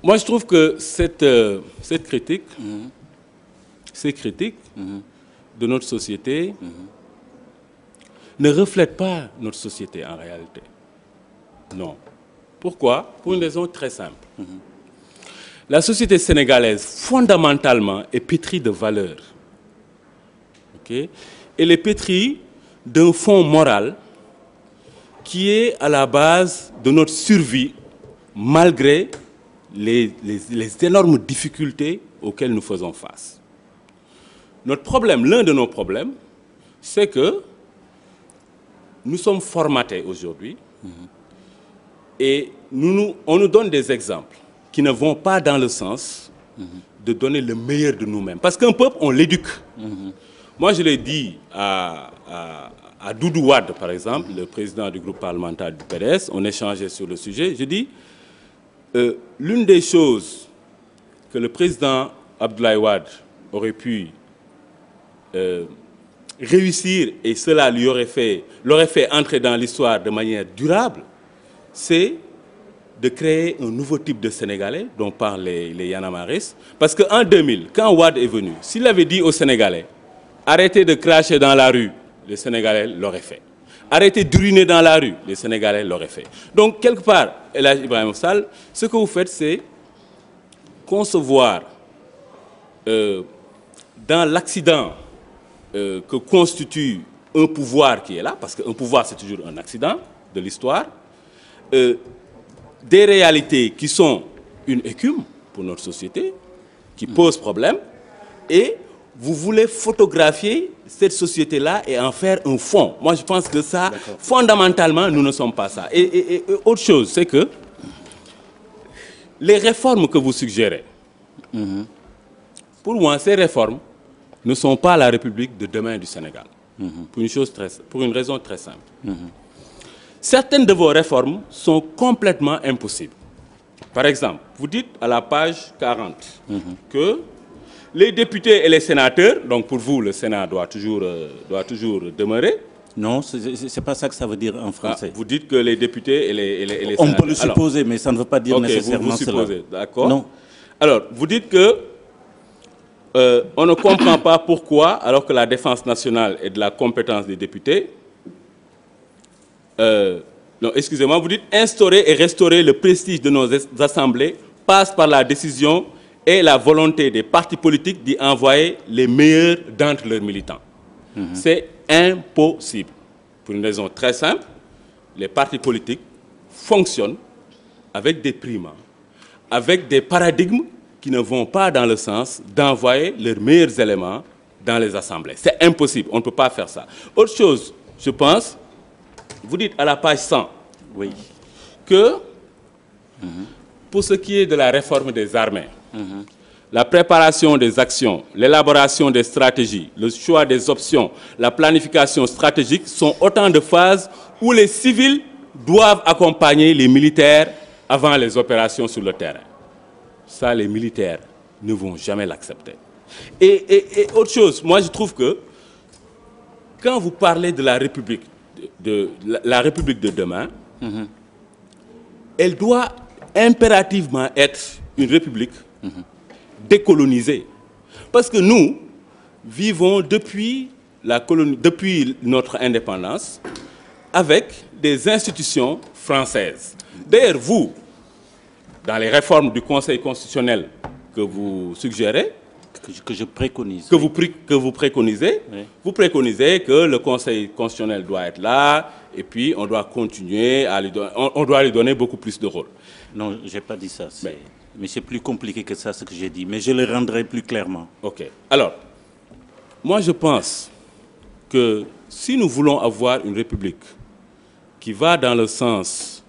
Moi, je trouve que ces critiques de notre société ne reflètent pas notre société en réalité. Non. Pourquoi? Pour une raison très simple. La société sénégalaise, fondamentalement, est pétrie de valeurs. Okay? Elle est pétrie d'un fond moral qui est à la base de notre survie, malgré les énormes difficultés auxquelles nous faisons face. Notre problème, l'un de nos problèmes, c'est que nous sommes formatés aujourd'hui et on nous donne des exemples qui ne vont pas dans le sens de donner le meilleur de nous-mêmes. Parce qu'un peuple, on l'éduque. Moi, je l'ai dit à Doudou Wade, par exemple, le président du groupe parlementaire du PDS, on échangeait sur le sujet. Je dis, l'une des choses que le président Abdoulaye Wade aurait pu réussir, et cela l'aurait fait entrer dans l'histoire de manière durable, c'est de créer un nouveau type de Sénégalais dont parlent les Yanamaris. Parce qu'en 2000, quand Wade est venu, s'il avait dit aux Sénégalais, arrêtez de cracher dans la rue, les Sénégalais l'auraient fait. Arrêtez d'uriner dans la rue, les Sénégalais l'auraient fait. Donc, quelque part, El Hadj Ibrahima Sall, ce que vous faites, c'est concevoir dans l'accident que constitue un pouvoir qui est là, parce qu'un pouvoir, c'est toujours un accident de l'histoire, des réalités qui sont une écume pour notre société, qui posent problème, et vous voulez photographier cette société-là et en faire un fond. Moi, je pense que ça, fondamentalement, nous ne sommes pas ça. Et autre chose, c'est que les réformes que vous suggérez, pour moi, ces réformes ne sont pas la République de demain du Sénégal. Pour une raison très simple. Certaines de vos réformes sont complètement impossibles. Par exemple, vous dites à la page 40 que les députés et les sénateurs, donc pour vous, le Sénat doit toujours demeurer. Non, ce n'est pas ça que ça veut dire en français. Vous dites que les députés et les sénateurs... On peut le supposer, mais ça ne veut pas dire nécessairement vous supposez, cela. D'accord. Non. Alors, vous dites que on ne comprend pas pourquoi, alors que la défense nationale est de la compétence des députés, non, excusez-moi, vous dites instaurer et restaurer le prestige de nos assemblées passe par la décision et la volonté des partis politiques d'y envoyer les meilleurs d'entre leurs militants. C'est impossible. Pour une raison très simple, les partis politiques fonctionnent avec des primats, avec des paradigmes qui ne vont pas dans le sens d'envoyer leurs meilleurs éléments dans les assemblées. C'est impossible, on ne peut pas faire ça. Autre chose, je pense, vous dites à la page 100 que pour ce qui est de la réforme des armées, la préparation des actions, l'élaboration des stratégies, le choix des options, la planification stratégique sont autant de phases où les civils doivent accompagner les militaires avant les opérations sur le terrain. Ça, les militaires ne vont jamais l'accepter. Et autre chose, moi je trouve que quand vous parlez de la République de demain, elle doit impérativement être une République décolonisée. Parce que nous vivons depuis notre indépendance avec des institutions françaises. D'ailleurs, vous, dans les réformes du Conseil constitutionnel que vous suggérez, que je préconise. Que vous préconisez, oui. Vous préconisez que le Conseil constitutionnel doit être là, et puis on doit continuer à on doit lui donner beaucoup plus de rôle. Non, je n'ai pas dit ça. Mais c'est plus compliqué que ça, ce que j'ai dit. Mais je le rendrai plus clairement. OK. Alors, moi je pense que si nous voulons avoir une République qui va dans le sens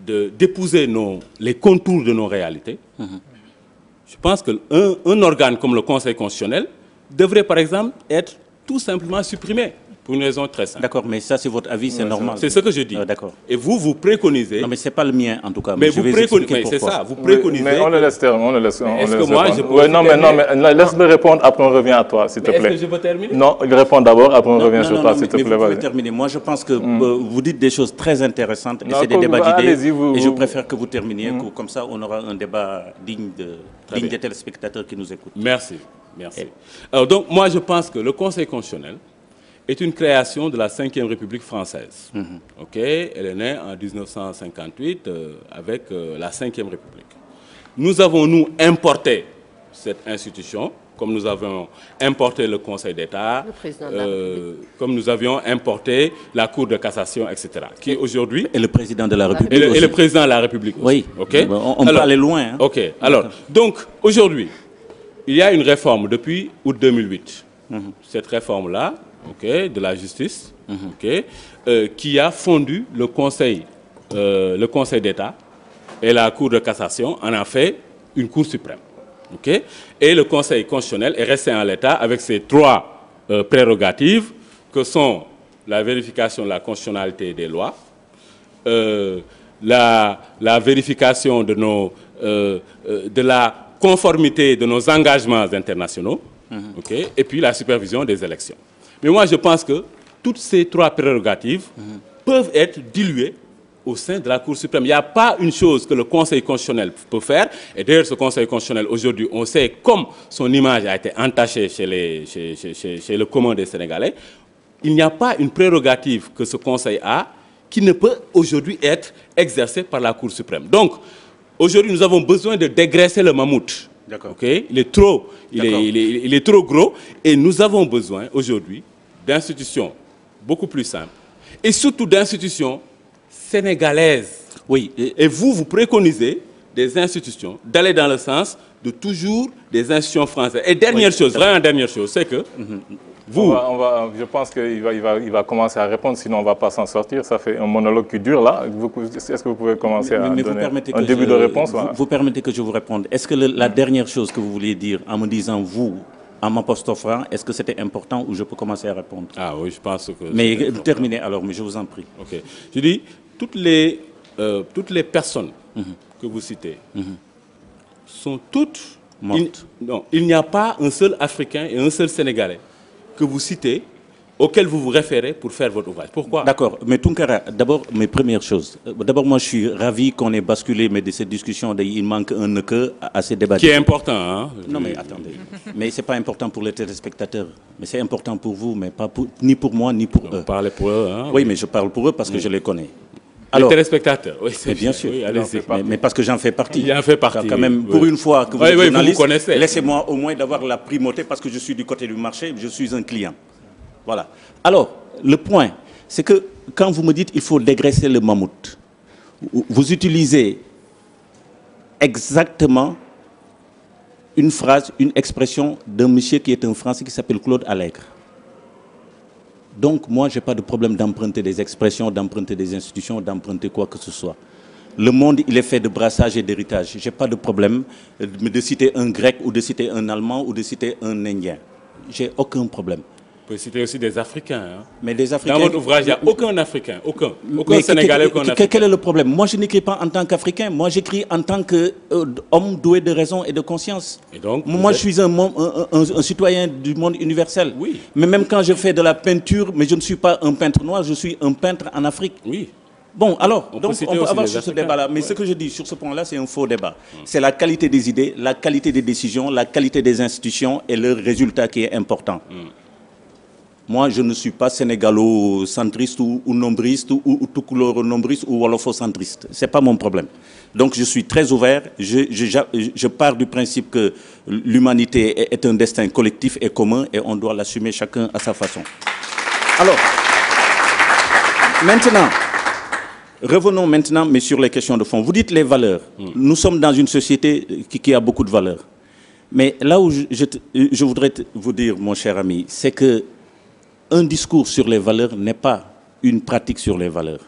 d'épouser les contours de nos réalités, je pense qu'un organe comme le Conseil constitutionnel devrait, par exemple, être tout simplement supprimé, pour une raison très simple. D'accord, mais ça, c'est votre avis, c'est normal. C'est ce que je dis. D'accord. Et vous préconisez... Non, mais ce n'est pas le mien, en tout cas. Mais vous préconisez, c'est ça, vous préconisez... Mais on le laisse terminer, Est-ce que moi, je peux... Non, mais laisse-le répondre, après on revient à toi, s'il te plaît. Est-ce que je peux terminer? Non, il répond d'abord, après on revient sur toi, s'il te plaît. Vous pouvez terminer. Moi, je pense que vous dites des choses très intéressantes, et c'est des débats d'idées, et je préfère que vous terminiez, comme ça, on aura un débat digne des téléspectateurs qui nous écoutent. Merci. Merci. Alors, donc, moi, je pense que le Conseil constitutionnel est une création de la Ve République française. OK? Elle est née en 1958 avec la Ve République. Nous avons, nous, importé cette institution comme nous avons importé le Conseil d'État, comme nous avions importé la Cour de cassation, etc. Qui aujourd'hui... Et le président de la République et le président de la République aussi. Oui, okay? On peut aller loin. Hein. Ok, alors, donc aujourd'hui, il y a une réforme depuis août 2008. Cette réforme-là, de la justice, qui a fondu le Conseil d'État et la Cour de cassation en a fait une Cour suprême. Et le Conseil constitutionnel est resté en l'état avec ses 3 prérogatives que sont la vérification de la constitutionnalité des lois, la vérification de la conformité de nos engagements internationaux, et puis la supervision des élections. Mais moi, je pense que toutes ces 3 prérogatives peuvent être diluées au sein de la Cour suprême. Il n'y a pas une chose que le Conseil constitutionnel peut faire. Et d'ailleurs, ce Conseil constitutionnel, aujourd'hui, on sait comme son image a été entachée chez le commun des Sénégalais. Il n'y a pas une prérogative que ce Conseil a qui ne peut aujourd'hui être exercée par la Cour suprême. Donc, aujourd'hui, nous avons besoin de dégraisser le mammouth. Il est trop gros. Et nous avons besoin, aujourd'hui, d'institutions beaucoup plus simples. Et surtout d'institutions sénégalaise. Oui. Et vous préconisez des institutions d'aller dans le sens de toujours des institutions françaises. Et dernière chose, vraiment dernière chose, c'est que vous... je pense qu'il va commencer à répondre, sinon on ne va pas s'en sortir. Ça fait un monologue qui dure là. Est-ce que vous pouvez commencer à donner un début de réponse? Vous permettez que je vous réponde. Est-ce que la dernière chose que vous vouliez dire en me disant vous, en m'apostrophant, est-ce que c'était important ou je peux commencer à répondre? Ah oui, je pense que... Mais terminez alors, mais je vous en prie. Ok. Je dis... Toutes les personnes que vous citez sont toutes mortes. Il n'y a pas un seul Africain et un seul Sénégalais que vous citez, auquel vous vous référez pour faire votre ouvrage. Pourquoi? D'accord, mais Tounkara, d'abord, mes premières choses. D'abord, moi, je suis ravi qu'on ait basculé, mais de cette discussion, il manque un nœud à ces débats. Qui est important, hein? Non, mais attendez. Mais ce n'est pas important pour les téléspectateurs. Mais c'est important pour vous, mais pas ni pour moi, ni pour eux. Vous parlez pour eux, hein? Oui, mais je parle pour eux parce que je les connais. Alors, les téléspectateurs, oui, c'est bien sûr. Oui, allez-y. Mais parce que j'en fais partie. Il en fait partie. Quand même, pour une fois que vous êtes journaliste, vous connaissez. Laissez-moi au moins d'avoir la primauté parce que je suis du côté du marché, je suis un client. Voilà. Alors, le point, c'est que quand vous me dites qu'il faut dégraisser le mammouth, vous utilisez exactement une phrase, une expression d'un monsieur qui est un Français qui s'appelle Claude Allègre. Donc, moi, je n'ai pas de problème d'emprunter des expressions, d'emprunter des institutions, d'emprunter quoi que ce soit. Le monde, il est fait de brassage et d'héritage. Je n'ai pas de problème de citer un Grec ou de citer un Allemand ou de citer un Indien. Je n'ai aucun problème. Vous pouvez citer aussi des Africains. Hein. Mais des Africains... Dans votre ouvrage, il n'y a aucun Africain, aucun Sénégalais, aucun Africain. Quel est le problème? Moi, je n'écris pas en tant qu'Africain. Moi, j'écris en tant qu'homme doué de raison et de conscience. Et donc, moi, je suis un citoyen du monde universel. Oui. Mais même quand je fais de la peinture, mais je ne suis pas un peintre noir, je suis un peintre en Afrique. Oui. Bon, alors, on peut avoir sur ce débat-là. Mais ce que je dis sur ce point-là, c'est un faux débat. C'est la qualité des idées, la qualité des décisions, la qualité des institutions et le résultat qui est important. Moi, je ne suis pas sénégalo-centriste ou nombriste ou toucouleur-nombriste ou wolofo-centriste. Ce n'est pas mon problème. Donc, je suis très ouvert. Je pars du principe que l'humanité est un destin collectif et commun et on doit l'assumer chacun à sa façon. Alors, maintenant, revenons maintenant, mais sur les questions de fond. Vous dites les valeurs. Nous sommes dans une société qui a beaucoup de valeurs. Mais là où je voudrais vous dire, mon cher ami, c'est que un discours sur les valeurs n'est pas une pratique sur les valeurs.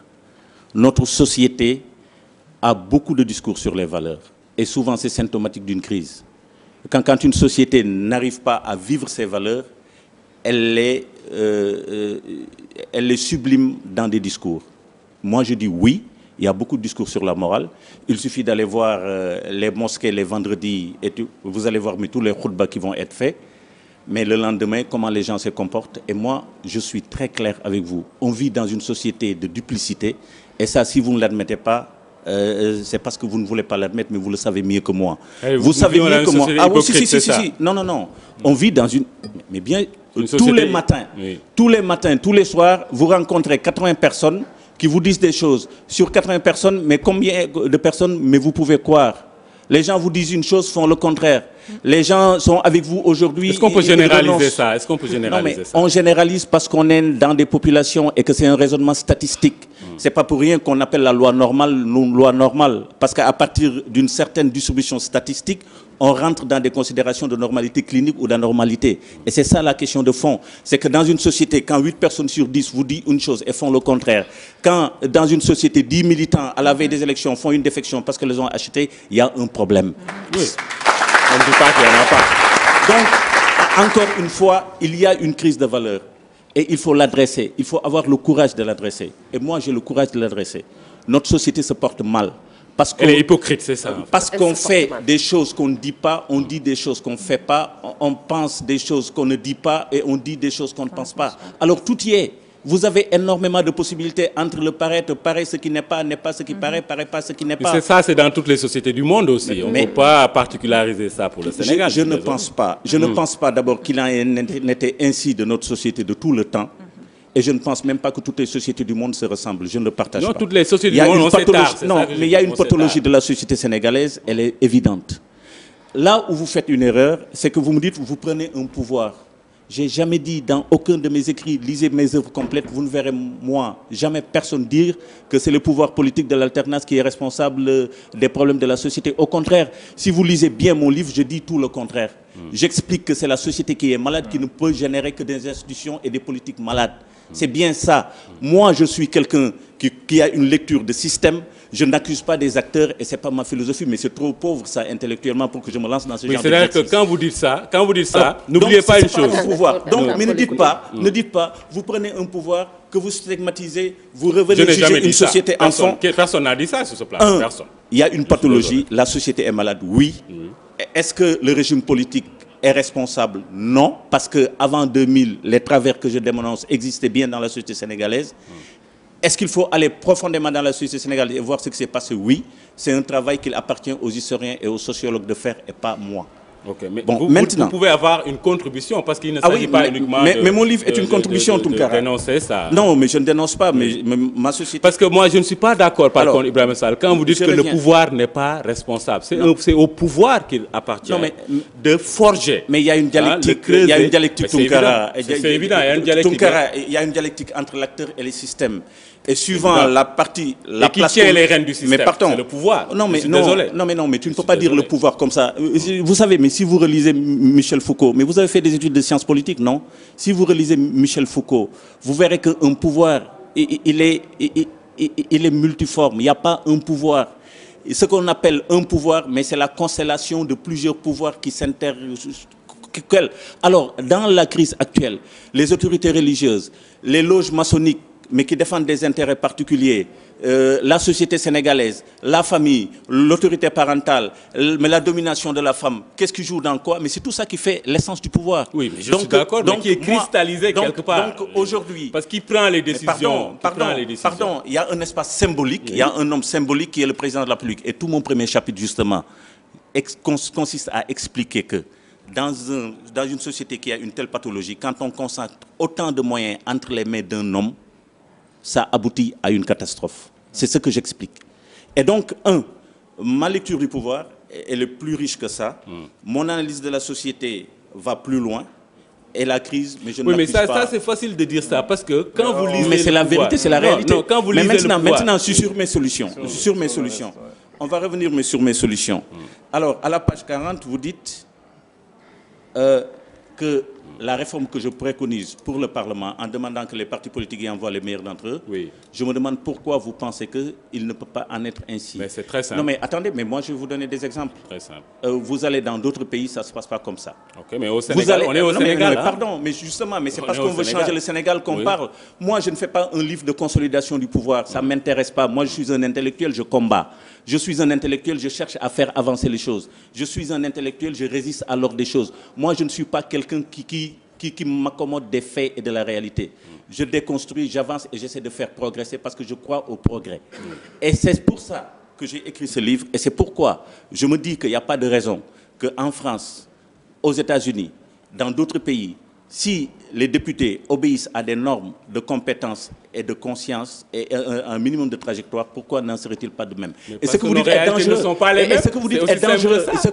Notre société a beaucoup de discours sur les valeurs. Et souvent, c'est symptomatique d'une crise. Quand une société n'arrive pas à vivre ses valeurs, elle les sublime dans des discours. Moi, je dis oui, il y a beaucoup de discours sur la morale. Il suffit d'aller voir les mosquées les vendredis, et vous allez voir tous les khutbas qui vont être faits. Mais le lendemain, comment les gens se comportent. Et moi, je suis très clair avec vous. On vit dans une société de duplicité. Et ça, si vous ne l'admettez pas, c'est parce que vous ne voulez pas l'admettre, mais vous le savez mieux que moi. Vous savez mieux que moi. Ah oui, si. Non. On vit dans une... Mais bien, tous les matins, tous les soirs, vous rencontrez 80 personnes qui vous disent des choses. Sur 80 personnes, mais combien de personnes, mais vous pouvez croire Les gens vous disent une chose, font le contraire. Les gens sont avec vous aujourd'hui. Est-ce qu'on peut généraliser ça? Est-ce qu'on peut généraliser ça? On généralise parce qu'on est dans des populations et que c'est un raisonnement statistique. C'est pas pour rien qu'on appelle la loi normale non loi normale. Parce qu'à partir d'une certaine distribution statistique, on rentre dans des considérations de normalité clinique ou d'anormalité. Et c'est ça la question de fond. C'est que dans une société, quand 8 personnes sur 10 vous disent une chose et font le contraire, quand dans une société 10 militants à la veille des élections font une défection parce qu'ils les ont achetés, il y a un problème. Oui. On ne dit pas qu'il n'y en a pas. Donc, encore une fois, il y a une crise de valeur. Et il faut l'adresser. Il faut avoir le courage de l'adresser. Et moi, j'ai le courage de l'adresser. Notre société se porte mal. Elle est hypocrite, c'est ça. Parce qu'on fait des choses qu'on ne dit pas, on dit des choses qu'on ne fait pas, on pense des choses qu'on ne dit pas et on dit des choses qu'on ne pense pas. Alors tout y est. Vous avez énormément de possibilités entre le paraître, paraît ce qui n'est pas ce qui paraît pas ce qui n'est pas. C'est ça, c'est dans toutes les sociétés du monde aussi. On ne peut pas particulariser ça pour le Sénégal. Je ne pense pas. Je ne pense pas d'abord qu'il en était ainsi de notre société de tout le temps. Et je ne pense même pas que toutes les sociétés du monde se ressemblent. Je ne le partage pas. Non, toutes les sociétés du monde, on s'étard. Non, mais il y a une pathologie de la société sénégalaise, elle est évidente. Là où vous faites une erreur, c'est que vous me dites, vous prenez un pouvoir. J'ai jamais dit dans aucun de mes écrits, lisez mes œuvres complètes, vous ne verrez moi jamais personne dire que c'est le pouvoir politique de l'alternance qui est responsable des problèmes de la société. Au contraire, si vous lisez bien mon livre, je dis tout le contraire. J'explique que c'est la société qui est malade, qui ne peut générer que des institutions et des politiques malades. C'est bien ça. Moi, je suis quelqu'un qui a une lecture de système. Je n'accuse pas des acteurs et ce n'est pas ma philosophie, mais c'est trop pauvre ça intellectuellement pour que je me lance dans ce genre d'exercice. C'est-à-dire que quand vous dites ça, n'oubliez pas une chose. Donc, mais ne dites pas, vous prenez un pouvoir que vous stigmatisez, vous revenez juger une société enfant. Personne n'a dit ça sur ce plan. Personne. Il y a une pathologie, la société est malade, oui. Est-ce que le régime politique est responsable? Non, parce qu'avant 2000, les travers que je dénonce existaient bien dans la société sénégalaise. Est-ce qu'il faut aller profondément dans la société sénégalaise et voir ce qui s'est passé? Oui, c'est un travail qu'il appartient aux historiens et aux sociologues de faire et pas moi. Okay, mais bon, vous pouvez avoir une contribution parce qu'il ne s'agit pas uniquement mais mon livre est une contribution, Tounkara. De dénoncer ça. Non, mais je ne dénonce pas, mais ma société... Parce que moi, je ne suis pas d'accord par contre, Ibrahima Sall, quand vous dites que le pouvoir n'est pas responsable. C'est au pouvoir qu'il appartient de forger. Mais il y a une dialectique, il y a une dialectique, Tounkara. C'est évident, il y a une dialectique. Il y a une dialectique entre l'acteur et les systèmes. Et suivant la partie... qui tient les rênes du système, c'est le pouvoir. Non, mais tu ne peux pas dire le pouvoir comme ça. Vous savez, mais si vous relisez Michel Foucault, mais vous avez fait des études de sciences politiques, non? Si vous relisez Michel Foucault, vous verrez qu'un pouvoir, il est multiforme. Il n'y a pas un pouvoir. Ce qu'on appelle un pouvoir, mais c'est la constellation de plusieurs pouvoirs qui s'interrogent. Alors, dans la crise actuelle, les autorités religieuses, les loges maçonniques, mais qui défendent des intérêts particuliers, la société sénégalaise, la famille, l'autorité parentale, mais la domination de la femme, qu'est-ce qui joue dans quoi? Mais c'est tout ça qui fait l'essence du pouvoir. Oui, mais je suis d'accord, mais qui est cristallisé quelque part. Donc aujourd'hui... Parce qu'il prend les décisions. Pardon, il y a un espace symbolique, il y a un homme symbolique qui est le président de la République. Et tout mon premier chapitre, justement, consiste à expliquer que dans une société qui a une telle pathologie, quand on concentre autant de moyens entre les mains d'un homme, ça aboutit à une catastrophe. C'est ce que j'explique. Et donc, ma lecture du pouvoir, elle est plus riche que ça. Mon analyse de la société va plus loin. Et la crise, mais je ne l'accuse pas. Oui, mais ça c'est facile de dire ça, parce que quand vous lisez mais c'est la vérité, c'est la réalité. Non, quand vous lisez maintenant, je suis sur mes solutions. Sur mes solutions. On va revenir sur mes solutions. Alors, à la page 40, vous dites que la réforme que je préconise pour le Parlement, en demandant que les partis politiques y envoient les meilleurs d'entre eux, je me demande pourquoi vous pensez qu'il ne peut pas en être ainsi. Mais c'est très simple. Non, mais attendez, mais moi je vais vous donner des exemples. Très simple. Vous allez dans d'autres pays, ça ne se passe pas comme ça. Ok, mais au Sénégal, on est au Sénégal. Mais pardon, mais justement, mais c'est parce qu'on veut changer le Sénégal qu'on parle. Moi, je ne fais pas un livre de consolidation du pouvoir, ça ne m'intéresse pas. Moi, je suis un intellectuel, je combats. Je suis un intellectuel, je cherche à faire avancer les choses. Je suis un intellectuel, je résiste à l'ordre des choses. Moi, je ne suis pas quelqu'un qui m'accommode des faits et de la réalité. Je déconstruis, j'avance et j'essaie de faire progresser parce que je crois au progrès. Et c'est pour ça que j'ai écrit ce livre et c'est pourquoi je me dis qu'il n'y a pas de raison qu'en France, aux États-Unis, dans d'autres pays, si les députés obéissent à des normes de compétence et de conscience et un minimum de trajectoire, pourquoi n'en serait-il pas de même? Et ce que vous dites est dangereux. Ce que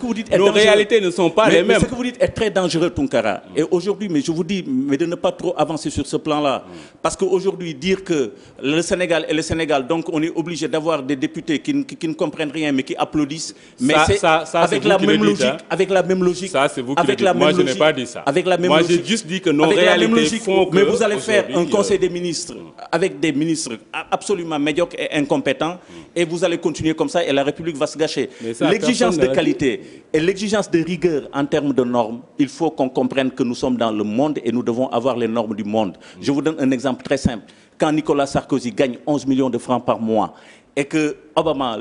vous dites est dangereux. Nos réalités ne sont pas les mêmes. Ce que vous dites est très dangereux, Tounkara. Et aujourd'hui, mais je vous dis, mais de ne pas trop avancer sur ce plan-là. Parce qu'aujourd'hui, dire que le Sénégal est le Sénégal, donc on est obligé d'avoir des députés qui ne comprennent rien, mais qui applaudissent. Mais c'est avec la même logique. Avec la même logique. Ça, c'est vous qui le dites. Moi, je n'ai pas dit ça. Avec la même Moi, logique. j'ai juste dit que nos réalités font que... Mais vous allez faire un conseil des ministres avec des ministres absolument médiocres et incompétents, et vous allez continuer comme ça, et la République va se gâcher. L'exigence de qualité et l'exigence de rigueur en termes de normes, il faut qu'on comprenne que nous sommes dans le monde et nous devons avoir les normes du monde. Je vous donne un exemple très simple. Quand Nicolas Sarkozy gagne 11 millions de francs par mois, et que Obama,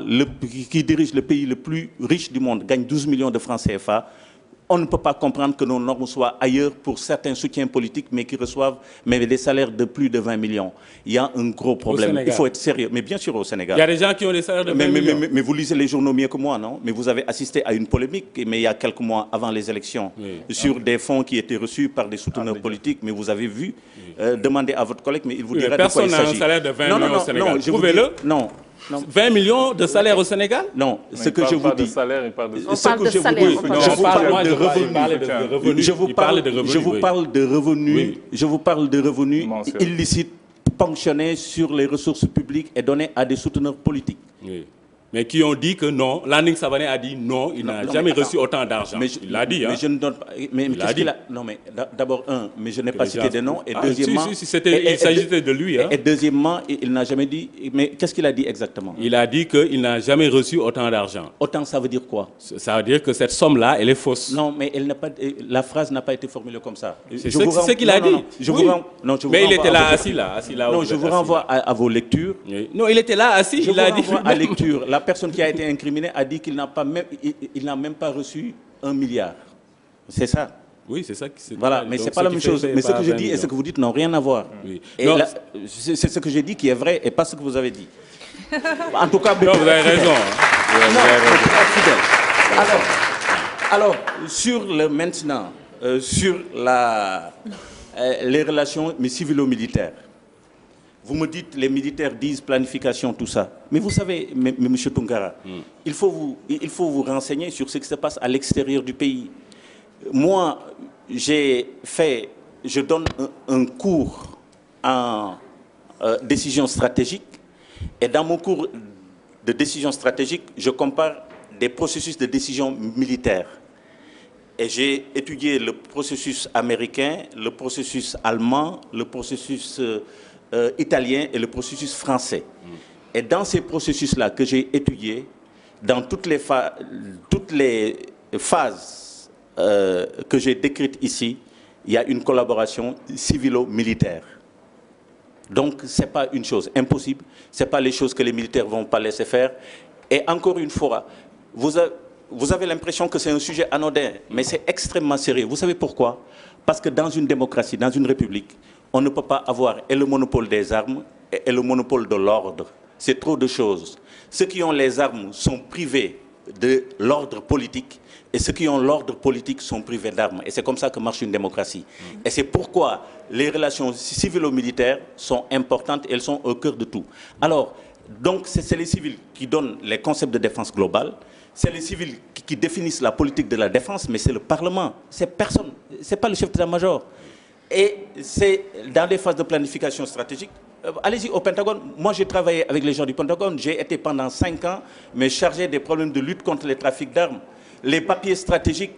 qui dirige le pays le plus riche du monde, gagne 12 millions de francs CFA, on ne peut pas comprendre que nos normes soient ailleurs pour certains soutiens politiques, mais qui reçoivent des salaires de plus de 20 millions. Il y a un gros problème. Il faut être sérieux. Mais bien sûr au Sénégal. Il y a des gens qui ont des salaires de 20 millions. Mais vous lisez les journaux mieux que moi, non? Mais vous avez assisté à une polémique, mais il y a quelques mois avant les élections, sur des fonds qui étaient reçus par des souteneurs politiques. Mais vous avez vu, demandez à votre collègue, mais il vous dira de quoi il s'agit. Personne n'a un salaire de 20 millions au Sénégal. Prouvez-le. Non. 20 millions de salaire au Sénégal? Non, ce que je vous dis. Il parle de salaire, il parle de... On parle de salaire. Je vous parle de revenus. Je vous parle de revenus illicites ponctionnés sur les ressources publiques et donnés à des souteneurs politiques. Oui. Mais qui ont dit que non, Landing Savané a dit non, il n'a jamais reçu autant d'argent. Il l'a dit. Mais je ne donne pas. Mais qu'est-ce qu'il a? Non, mais d'abord, mais je n'ai pas cité des noms. Et deuxièmement. Il s'agissait de lui. Et deuxièmement, il n'a jamais dit. Mais qu'est-ce qu'il a dit exactement? Il a dit qu'il n'a jamais reçu autant d'argent. Autant, ça veut dire quoi? Ça veut dire que cette somme-là, elle est fausse. Non, mais la phrase n'a pas été formulée comme ça. C'est ce qu'il a dit. Mais il était là, assis là. Non, je vous renvoie à vos lectures. Non, il était là, assis. Il a dit à lecture. La personne qui a été incriminée a dit qu'il n'a même pas reçu 1 milliard. C'est ça. Oui, c'est ça. Voilà, mais ce n'est pas la même chose. Mais ce que je dis et ce que vous dites n'ont rien à voir. Oui. C'est ce que j'ai dit qui est vrai et pas ce que vous avez dit. En tout cas... Non, vous avez raison. Alors, sur le maintenant, sur les relations civilo-militaires, vous me dites, les militaires disent planification, tout ça. Mais vous savez, M. Tounkara, il faut vous renseigner sur ce qui se passe à l'extérieur du pays. Moi, je donne un cours en décision stratégique. Et dans mon cours de décision stratégique, je compare des processus de décision militaire. Et j'ai étudié le processus américain, le processus allemand, le processus... italien et le processus français. Et dans ces processus-là que j'ai étudiés, dans toutes les phases que j'ai décrites ici, il y a une collaboration civilo-militaire. Donc, ce n'est pas une chose impossible, ce n'est pas les choses que les militaires ne vont pas laisser faire. Et encore une fois, vous avez l'impression que c'est un sujet anodin, mais c'est extrêmement sérieux. Vous savez pourquoi? Parce que dans une démocratie, dans une république, on ne peut pas avoir et le monopole des armes et le monopole de l'ordre. C'est trop de choses. Ceux qui ont les armes sont privés de l'ordre politique et ceux qui ont l'ordre politique sont privés d'armes. Et c'est comme ça que marche une démocratie. Et c'est pourquoi les relations civilo-militaires sont importantes et elles sont au cœur de tout. Alors, donc c'est les civils qui donnent les concepts de défense globale. C'est les civils qui définissent la politique de la défense, mais c'est le Parlement. C'est personne. C'est pas le chef d'état-major. Et c'est dans les phases de planification stratégique. Allez-y au Pentagone. Moi, j'ai travaillé avec les gens du Pentagone. J'ai été pendant 5 ans mais chargé des problèmes de lutte contre les trafics d'armes. Les papiers stratégiques,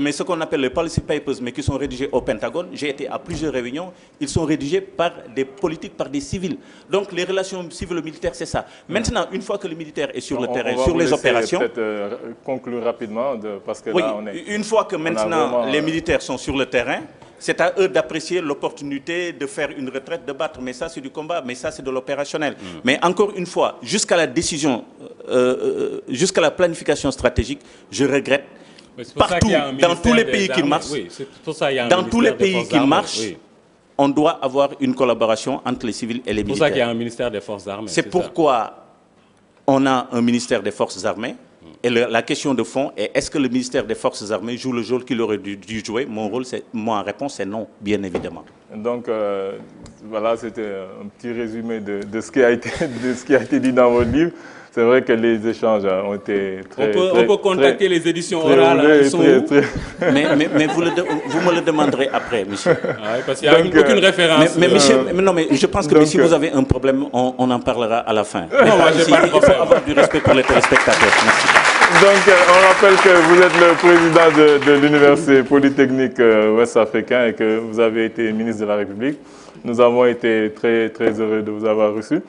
mais ce qu'on appelle les policy papers, mais qui sont rédigés au Pentagone, j'ai été à plusieurs réunions, ils sont rédigés par des politiques, par des civils. Donc les relations civilo-militaires, c'est ça. Maintenant, une fois que le militaire est sur le terrain, sur les opérations... peut-être conclure rapidement, parce que oui, là, on est... Une fois que maintenant les militaires sont sur le terrain, c'est à eux d'apprécier l'opportunité de faire une retraite, de battre. Mais ça, c'est du combat, mais ça, c'est de l'opérationnel. Mais encore une fois, jusqu'à la décision, jusqu'à la planification stratégique, je regrette partout, dans tous les pays qui marchent, dans tous les pays qui marchent, on doit avoir une collaboration entre les civils et les militaires. C'est pour ça qu'il y a un ministère des Forces armées. C'est pourquoi on a un ministère des Forces armées. Et la question de fond est, est-ce que le ministère des Forces armées joue le rôle qu'il aurait dû jouer? Mon réponse est non, bien évidemment. Donc, voilà, c'était un petit résumé de ce qui a été dit dans votre livre. C'est vrai que les échanges ont été très... On peut contacter les éditions orales. Mais vous me le demanderez après, monsieur. Ah, parce qu'il n'y a aucune référence. Mais je pense que si vous avez un problème, on en parlera à la fin. Non, moi, j'ai pas de problème. Il faut avoir du respect pour les téléspectateurs. Merci. Donc, on rappelle que vous êtes le président de l'Université Polytechnique ouest-africain et que vous avez été ministre de la République. Nous avons été très, très heureux de vous avoir reçu.